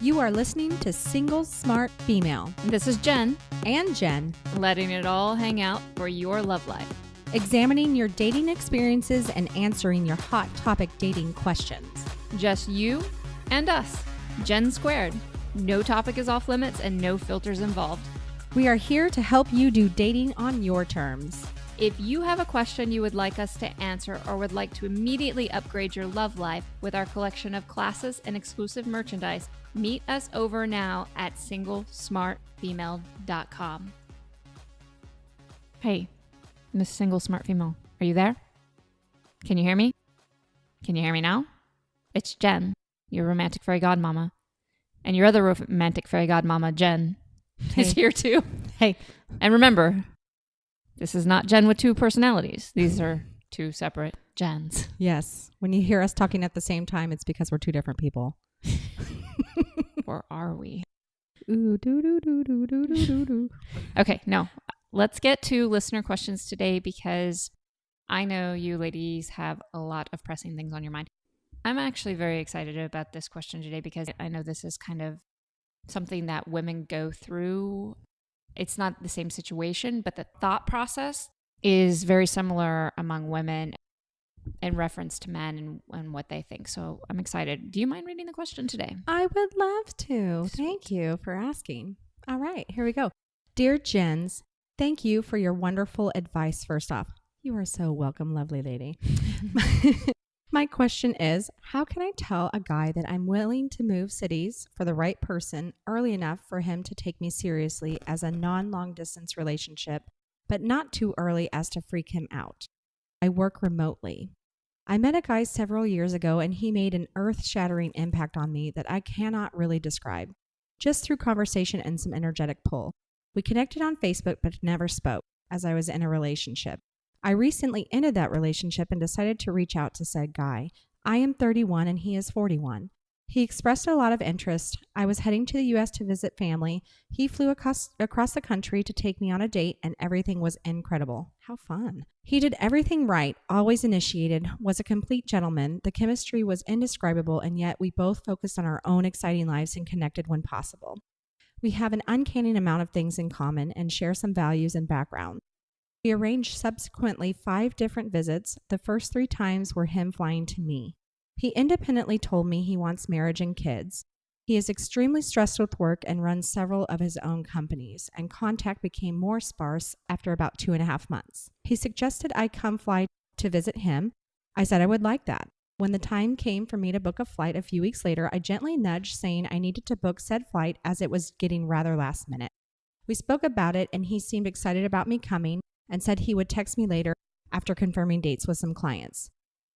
You are listening to Single Smart Female. This is Jen, And Jen. letting it all hang out for your love life. Examining your dating experiences and answering your hot topic dating questions. Just you and us. Jen squared. No topic is off limits and no filters involved. We are here to help you do dating on your terms. If you have a question you would like us to answer or would like to immediately upgrade your love life with our collection of classes and exclusive merchandise, meet us over now at singlesmartfemale.com. Hey, Miss Single Smart Female, are you there? Can you hear me? Can you hear me now? It's Jen, your romantic fairy godmama. And your other romantic fairy godmama, Jen, is here too. Hey. And remember, this is not Jen with two personalities. These are two separate Jens. Yes. When you hear us talking at the same time, it's because we're two different people. Or are we? Ooh, doo doo doo doo doo doo doo doo. Okay, no. Let's get to listener questions today because I know you ladies have a lot of pressing things on your mind. I'm actually very excited about this question today because I know this is kind of something that women go through. It's not the same situation, but the thought process is very similar among women in reference to men and what they think. So I'm excited. Do you mind reading the question today? I would love to. Sweet. Thank you for asking. All right, here we go. Dear Jens, thank you for your wonderful advice first off. You are so welcome, lovely lady. My question is, how can I tell a guy that I'm willing to move cities for the right person early enough for him to take me seriously as a non-long distance relationship, but not too early as to freak him out? I work remotely. I met a guy several years ago and he made an earth-shattering impact on me that I cannot really describe, just through conversation and some energetic pull. We connected on Facebook but never spoke, as I was in a relationship. I recently ended that relationship and decided to reach out to said guy. I am 31 and he is 41. He expressed a lot of interest. I was heading to the U.S. to visit family. He flew across the country to take me on a date and everything was incredible. How fun. He did everything right, always initiated, was a complete gentleman. The chemistry was indescribable and yet we both focused on our own exciting lives and connected when possible. We have an uncanny amount of things in common and share some values and background. We arranged subsequently 5 different visits. The first 3 times were him flying to me. He independently told me he wants marriage and kids. He is extremely stressed with work and runs several of his own companies, and contact became more sparse after about 2.5 months. He suggested I come fly to visit him. I said I would like that. When the time came for me to book a flight a few weeks later, I gently nudged saying I needed to book said flight as it was getting rather last minute. We spoke about it and he seemed excited about me coming and said he would text me later after confirming dates with some clients.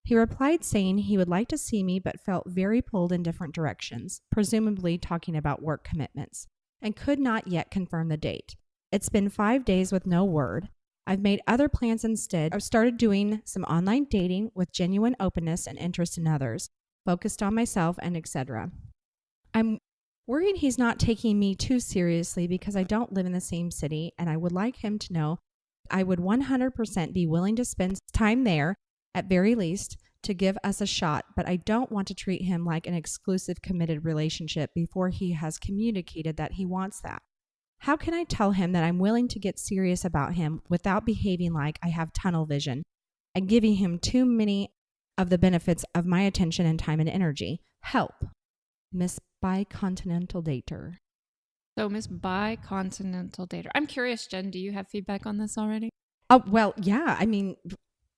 He replied saying he would like to see me but felt very pulled in different directions, presumably talking about work commitments, and could not yet confirm the date. It's been 5 days with no word. I've made other plans instead. I've started doing some online dating with genuine openness and interest in others, focused on myself and etc. I'm worried he's not taking me too seriously because I don't live in the same city and I would like him to know I would 100% be willing to spend time there, at very least, to give us a shot, but I don't want to treat him like an exclusive committed relationship before he has communicated that he wants that. How can I tell him that I'm willing to get serious about him without behaving like I have tunnel vision and giving him too many of the benefits of my attention and time and energy? Help. Miss Bicontinental Dater. So, Miss Bicontinental Dater. I'm curious, Jen, do you have feedback on this already? Oh, well, yeah. I mean,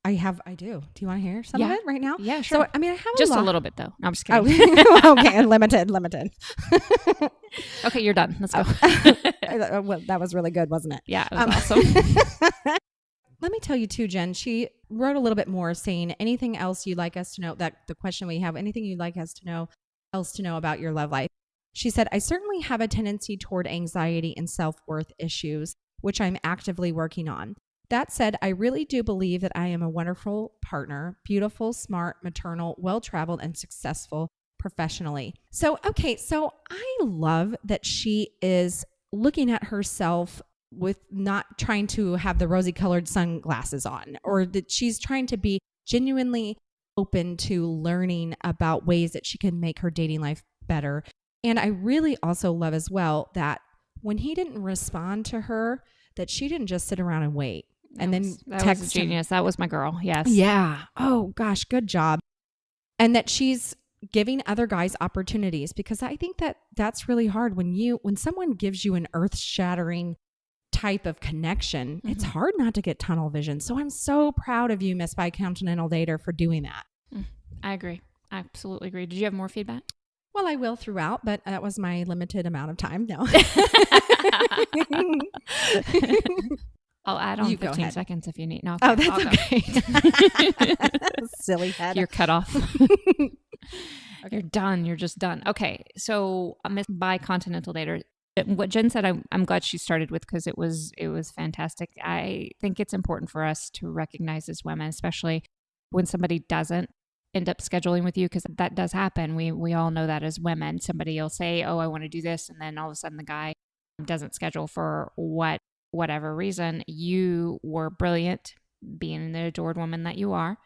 I do. Do you want to hear some of it right now? Yeah, sure. So, I mean, I have just a a little bit, though. No, I'm just kidding. Oh, okay. Limited. Okay, you're done. Let's go. Well, that was really good, wasn't it? Yeah, it was awesome. Let me tell you too, Jen, she wrote a little bit more saying anything else you'd like us to know, that the question we have, anything you'd like us to know about your love life. She said, I certainly have a tendency toward anxiety and self-worth issues, which I'm actively working on. That said, I really do believe that I am a wonderful partner, beautiful, smart, maternal, well-traveled, and successful professionally. So I love that she is looking at herself with not trying to have the rosy colored sunglasses on, or that she's trying to be genuinely open to learning about ways that she can make her dating life better And I really also love as well that when he didn't respond to her, that she didn't just sit around and wait and then that text was genius. That was my girl. Yes. Yeah. Oh gosh, good job. And that she's giving other guys opportunities, because I think that that's really hard when someone gives you an earth-shattering type of connection. It's hard not to get tunnel vision. So I'm so proud of you, Miss Bicontinental Dater, for doing that. I agree. I absolutely agree. Did you have more feedback? Well, I will throughout, but that was my limited amount of time. No. I'll add on You go 15 ahead. seconds if you need. No, Oh, okay, that's I'll okay. Silly head. You're cut off. You're done. You're just done. Okay. So Miss Bicontinental Dater, what Jen said, I'm glad she started with, because it was fantastic. I think it's important for us to recognize as women, especially when somebody doesn't end up scheduling with you, because that does happen. We all know that as women. Somebody will say, oh, I want to do this, and then all of a sudden the guy doesn't schedule for whatever reason. You were brilliant, being the adored woman that you are.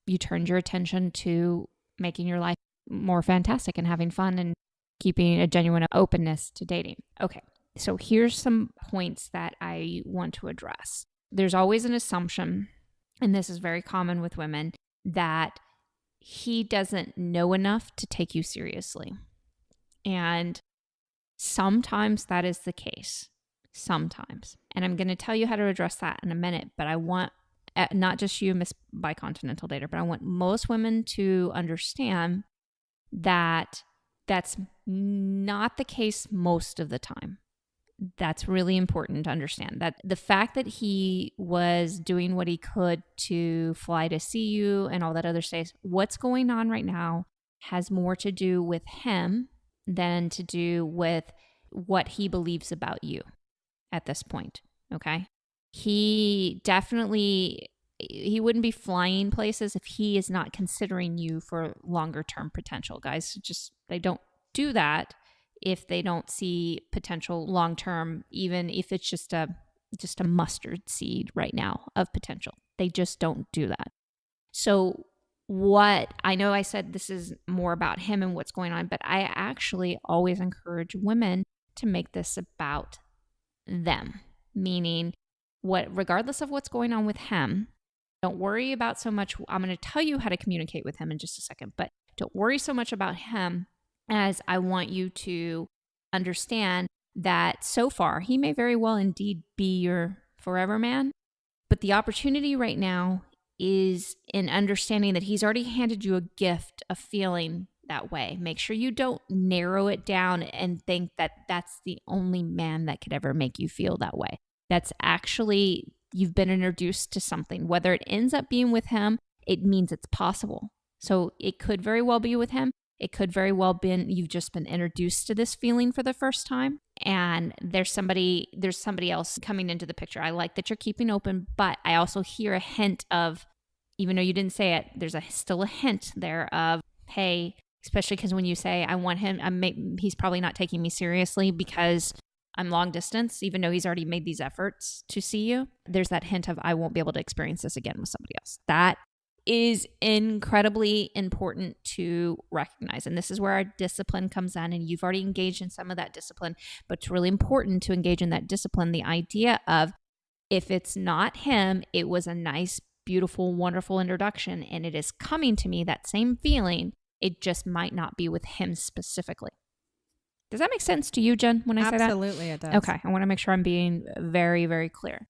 You turned your attention to making your life more fantastic and having fun and keeping a genuine openness to dating. Okay, so here's some points that I want to address. There's always an assumption, and this is very common with women, that he doesn't know enough to take you seriously. And sometimes that is the case. Sometimes. And I'm going to tell you how to address that in a minute, but I want not just you, Miss Bicontinental Dater, but I want most women to understand that that's not the case most of the time. That's really important to understand, that the fact that he was doing what he could to fly to see you and all that other stuff, what's going on right now has more to do with him than to do with what he believes about you at this point. Okay. He wouldn't be flying places if he is not considering you for longer term potential. Guys, they don't do that if they don't see potential long term, even if it's just a mustard seed right now of potential. They just don't do that. So what I know, I said this is more about him and what's going on, but I actually always encourage women to make this about them, meaning regardless of what's going on with him, don't worry about so much. I'm going to tell you how to communicate with him in just a second, but don't worry so much about him, as I want you to understand that so far he may very well indeed be your forever man, but the opportunity right now is in understanding that he's already handed you a gift of feeling that way. Make sure you don't narrow it down and think that that's the only man that could ever make you feel that way. That's actually, you've been introduced to something. Whether it ends up being with him, it means it's possible. So it could very well be with him. It could very well been you've just been introduced to this feeling for the first time, and there's somebody else coming into the picture. I like that you're keeping open, but I also hear a hint of, even though you didn't say it, there's still a hint there of, hey, especially because when you say I want him, he's probably not taking me seriously because I'm long distance, even though he's already made these efforts to see you. There's that hint of, I won't be able to experience this again with somebody else. That is incredibly important to recognize. And this is where our discipline comes in. And you've already engaged in some of that discipline, but it's really important to engage in that discipline. The idea of, if it's not him, it was a nice, beautiful, wonderful introduction, and it is coming to me, that same feeling, it just might not be with him specifically. Does that make sense to you, Jen, when I say that? Absolutely, it does. Okay. I want to make sure I'm being very, very clear.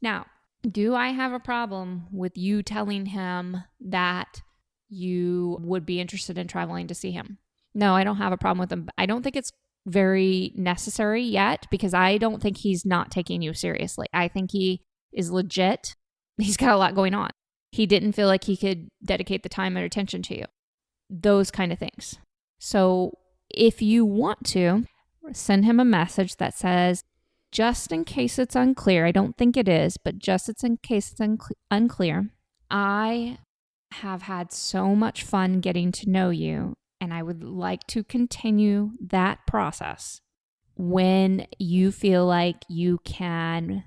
Now, do I have a problem with you telling him that you would be interested in traveling to see him? No, I don't have a problem with him. I don't think it's very necessary yet, because I don't think he's not taking you seriously. I think he is legit. He's got a lot going on. He didn't feel like he could dedicate the time and attention to you. Those kind of things. So if you want to, send him a message that says, just in case it's unclear, I don't think it is, but just in case it's unclear, I have had so much fun getting to know you, and I would like to continue that process. When you feel like you can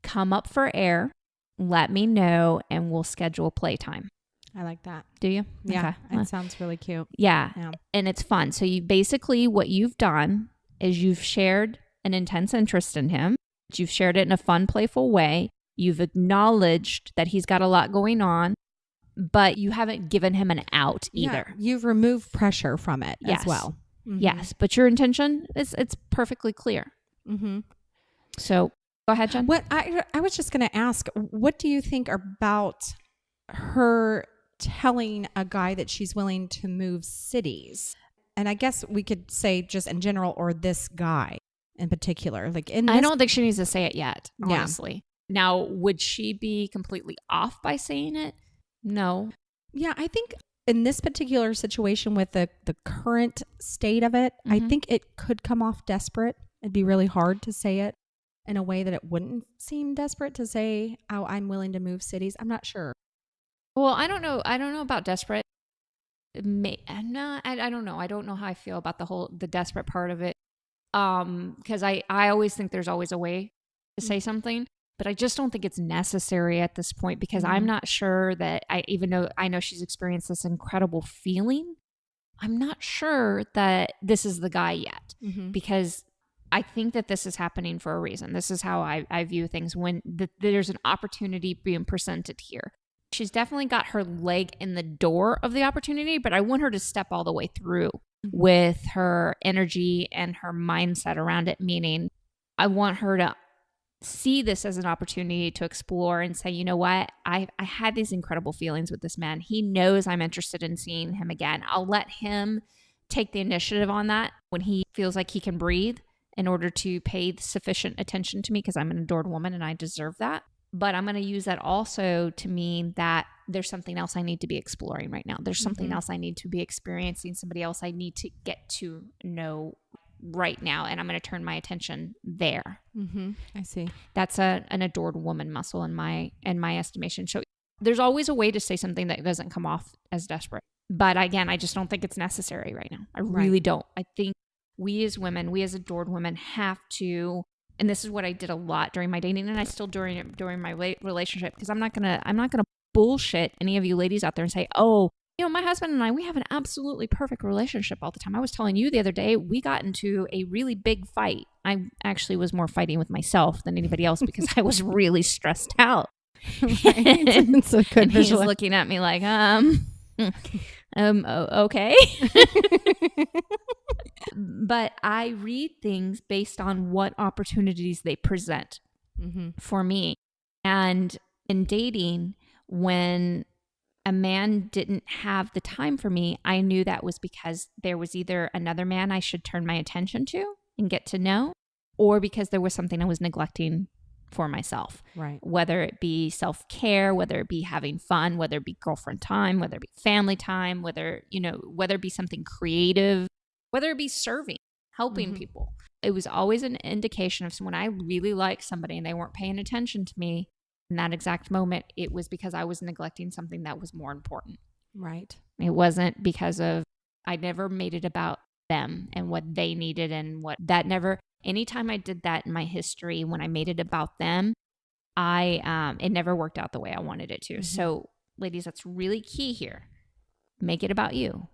come up for air, let me know and we'll schedule playtime. I like that. Do you? Yeah. Okay. It sounds really cute. Yeah. Yeah. And it's fun. So you basically, what you've done is you've shared an intense interest in him. You've shared it in a fun, playful way. You've acknowledged that he's got a lot going on, but you haven't given him an out either. Yeah, you've removed pressure from it Yes. as well. Mm-hmm. Yes. But your intention it's perfectly clear. Mm-hmm. So go ahead, Jen. What I was just going to ask, what do you think about her telling a guy that she's willing to move cities? And I guess we could say just in general, or this guy in particular. Like in this, I don't think she needs to say it yet, Yeah. honestly. Now, would she be completely off by saying it? No. Yeah, I think in this particular situation with the current state of it, I Mhm. think it could come off desperate. It'd be really hard to say it in a way that it wouldn't seem desperate to say, "Oh, I'm willing to move cities." I'm not sure. Well, I don't know. I don't know about desperate. No, I don't know. I don't know how I feel about the desperate part of it. Because I always think there's always a way to say something, but I just don't think it's necessary at this point because I'm not sure that even though I know she's experienced this incredible feeling, I'm not sure that this is the guy yet Mm-hmm. because I think that this is happening for a reason. This is how I view things when there's an opportunity being presented here. She's definitely got her leg in the door of the opportunity, but I want her to step all the way through with her energy and her mindset around it, meaning I want her to see this as an opportunity to explore and say, you know what, I had these incredible feelings with this man. He knows I'm interested in seeing him again. I'll let him take the initiative on that when he feels like he can breathe in order to pay sufficient attention to me because I'm an adored woman and I deserve that. But I'm going to use that also to mean that there's something else I need to be exploring right now. There's something else I need to be experiencing, somebody else I need to get to know right now. And I'm going to turn my attention there. Mm-hmm. I see. That's an adored woman muscle in my estimation. So there's always a way to say something that doesn't come off as desperate. But again, I just don't think it's necessary right now. I really don't. I think we as women, we as adored women have to, and this is what I did a lot during my dating and I still during my relationship, because I'm not going to bullshit any of you ladies out there and say, "Oh, you know, my husband and I, we have an absolutely perfect relationship all the time." I was telling you the other day, we got into a really big fight. I actually was more fighting with myself than anybody else because I was really stressed out. It's a good And he's visual. looking at me like, okay. But I read things based on what opportunities they present Mm-hmm. for me. And in dating, when a man didn't have the time for me, I knew that was because there was either another man I should turn my attention to and get to know, or because there was something I was neglecting for myself. Right. Whether it be self-care, whether it be having fun, whether it be girlfriend time, whether it be family time, whether it be something creative, whether it be serving, helping people. It was always an indication of when I really liked somebody and they weren't paying attention to me in that exact moment, it was because I was neglecting something that was more important. Right. It wasn't because of, I never made it about them and what they needed and what that never, anytime I did that in my history, when I made it about them, it never worked out the way I wanted it to. So ladies, that's really key here. Make it about you.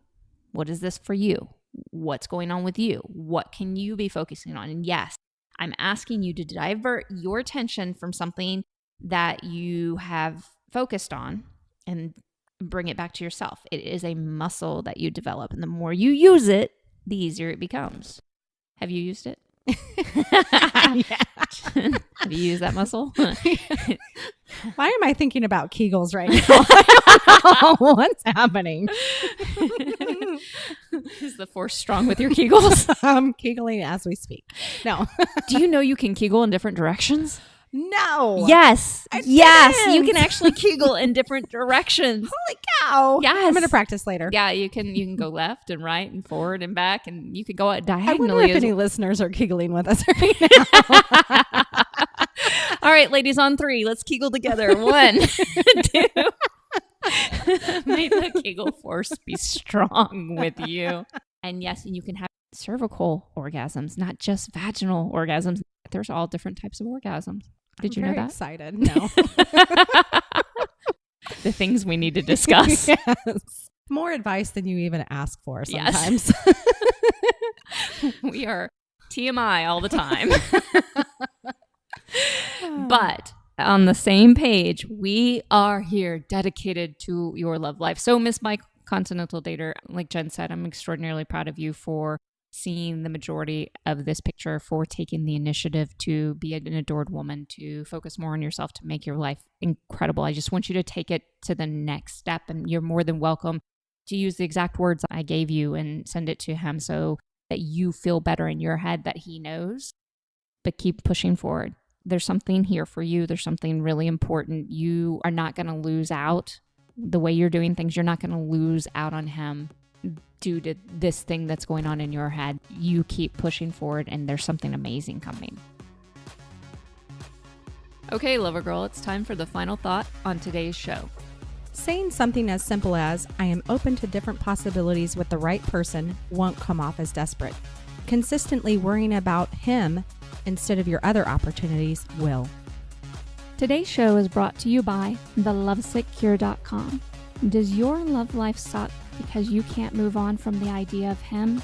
What is this for you? What's going on with you? What can you be focusing on? And yes, I'm asking you to divert your attention from something that you have focused on and bring it back to yourself. It is a muscle that you develop. And the more you use it, the easier it becomes. Have you used it? Have you used that muscle? Why am I thinking about Kegels right now? What's happening? Is the force strong with your Kegels? I'm Kegling as we speak. No. Do you know you can Kegel in different directions? No. Yes. I Yes. didn't. You can actually Kegel in different directions. Holy cow. Yes. I'm going to practice later. Yeah, you can go left and right and forward and back, and you could go out I wonder diagonally. if any listeners are Kegling with us right now. All right, ladies, on 3, let's Kegel together. 1, 2. May the Kegel force be strong with you. And yes, you can have cervical orgasms, not just vaginal orgasms. There's all different types of orgasms. Did you know that? Excited. No. the things we need to discuss. Yes. More advice than you even ask for sometimes. Yes. We are TMI all the time. But on the same page, we are here dedicated to your love life. So, Miss Mike Continental Dater, like Jen said, I'm extraordinarily proud of you for seeing the majority of this picture, for taking the initiative to be an adored woman, to focus more on yourself, to make your life incredible. I just want you to take it to the next step, and you're more than welcome to use the exact words I gave you and send it to him so that you feel better in your head that he knows. But keep pushing forward. There's something here for you. There's something really important. You are not going to lose out. The way you're doing things, you're not going to lose out on him due to this thing that's going on in your head. You keep pushing forward, and there's something amazing coming. Okay, Lover Girl, it's time for the final thought on today's show. Saying something as simple as, I am open to different possibilities with the right person, won't come off as desperate. Consistently worrying about him instead of your other opportunities will. Today's show is brought to you by thelovesickcure.com. Does your love life suck because you can't move on from the idea of him?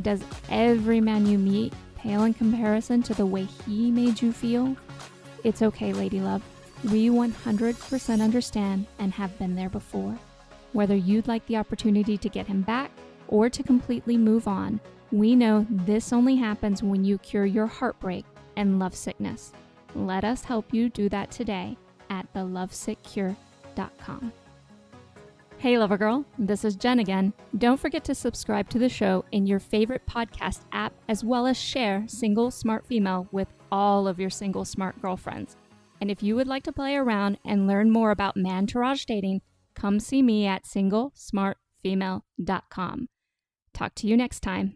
Does every man you meet pale in comparison to the way he made you feel? It's okay, lady love. We 100% understand and have been there before. Whether you'd like the opportunity to get him back or to completely move on, we know this only happens when you cure your heartbreak and love sickness. Let us help you do that today at thelovesickcure.com. Hey, Lover Girl, this is Jen again. Don't forget to subscribe to the show in your favorite podcast app, as well as share Single Smart Female with all of your single smart girlfriends. And if you would like to play around and learn more about Mantourage dating, come see me at singlesmartfemale.com. Talk to you next time.